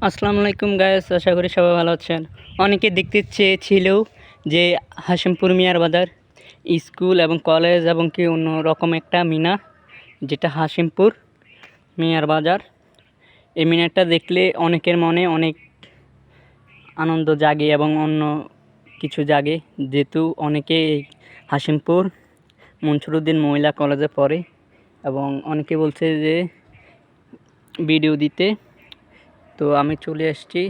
আসসালামু আলাইকুম গাইস, আশা করি সবাই ভালো আছেন। অনেকে দেখতে চেয়েছিল যে হাশিমপুর মিয়ার বাজার স্কুল এবং কলেজ এবং কি অন্য রকম একটা মিনার, যেটা হাশিমপুর মিয়ার বাজার। এই মিনারটা দেখলে অনেকের মনে অনেক আনন্দ জাগে এবং অন্য কিছু জাগে, যেহেতু অনেকে এই হাশিমপুর মনসুরউদ্দিন মহিলা কলেজে পড়ে এবং অনেকে বলছে যে ভিডিও দিতে। তো আমি চলে আসছি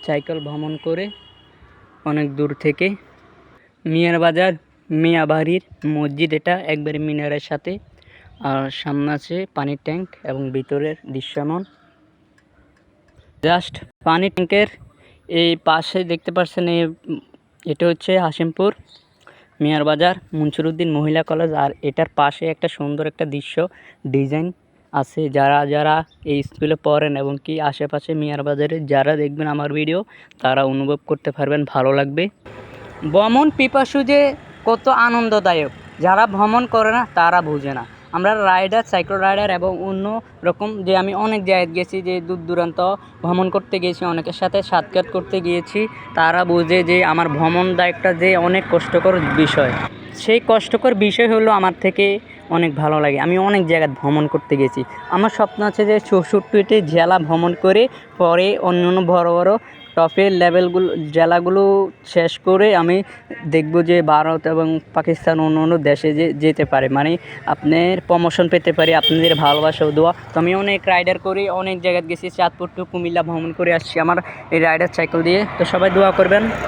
সাইকেল ভ্রমণ করে অনেক দূর থেকে। মিয়ার বাজার মিয়া বাড়ির মসজিদ, এটা একবারে মিনারের সাথে, আর সামনে আছে পানির ট্যাঙ্ক এবং ভিতরের দৃশ্য এমন। জাস্ট পানির ট্যাঙ্কের এই পাশে দেখতে পাচ্ছেন, এটা হচ্ছে হাশিমপুর মিয়ার বাজার মনসুরউদ্দিন মহিলা কলেজ, আর এটার পাশে একটা সুন্দর একটা দৃশ্য ডিজাইন আছে। যারা যারা এই স্কুলে পড়েন এবং কি আশেপাশে মিয়ার বাজারে যারা দেখবেন আমার ভিডিও, তারা অনুভব করতে পারবেন, ভালো লাগবে। ভ্রমণ পিপাসু যে কত আনন্দদায়ক, যারা ভ্রমণ করে না তারা বুঝে না। আমরা রাইডার, সাইকেল রাইডার এবং অন্য রকম যে আমি অনেক জায়গায় গেছি, যে দূর দূরান্ত ভ্রমণ করতে গিয়েছি, অনেকের সাথে সাক্ষাৎ করতে গিয়েছি, তারা বোঝে যে আমার ভ্রমণটা যে অনেক কষ্টকর বিষয়। সেই কষ্টকর বিষয় হলো আমার থেকে অনেক ভালো লাগে। আমি অনেক জায়গায় ভ্রমণ করতে গেছি। আমার স্বপ্ন আছে যে 64টি জেলা ভ্রমণ করে পরে অন্য বড় বড় টপের লেভেলগুলো জেলাগুলো শেষ করে আমি দেখব যে ভারত এবং পাকিস্তান অন্য অন্য দেশে যেতে পারে, মানে আপনার প্রমোশন পেতে পারি, আপনাদের ভালোবাসা ও দোয়া। তো আমি অনেক রাইডার করি, অনেক জায়গায় গেছি, চাঁদপুর টু কুমিল্লা ভ্রমণ করে আসছি আমার এই রাইডার সাইকেল দিয়ে। তো সবাই দোয়া করবেন।